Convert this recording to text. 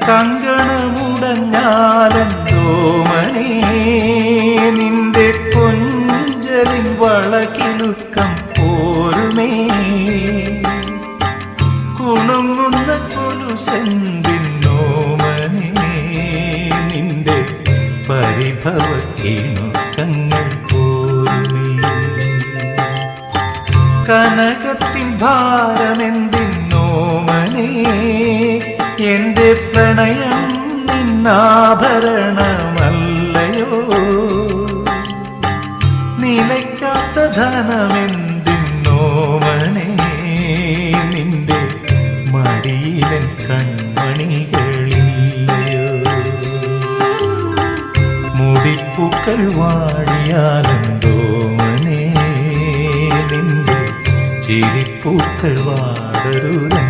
കങ്കണമുടഞ്ഞാലെന്തോമനേ നിന്റെ കൊഞ്ചലിൻ വളകിലുക്കം പോരുമേ കുണുങ്ങുന്ന കൊലുസെന്തിന്നോമനേ നിന്റെ പരിഭവക്കിണുക്കങ്ങൾ പോരുമേ കനകത്തിൻ ഭാരമെന്തിന്നോമനേ എന്റെ പ്രണയം നിന്നാഭരണമല്ലയോ നിലയ്ക്കാത്ത ധനമെന്തിന്നോമനേ നിന്റെ മടിയിലൻ കൺമണികളില്ലയോ മുടിപ്പൂക്കൾ വാടിയാലെന്തോമനേ നിന്റെ ചിരിപ്പൂക്കൾ വാടരുതൻ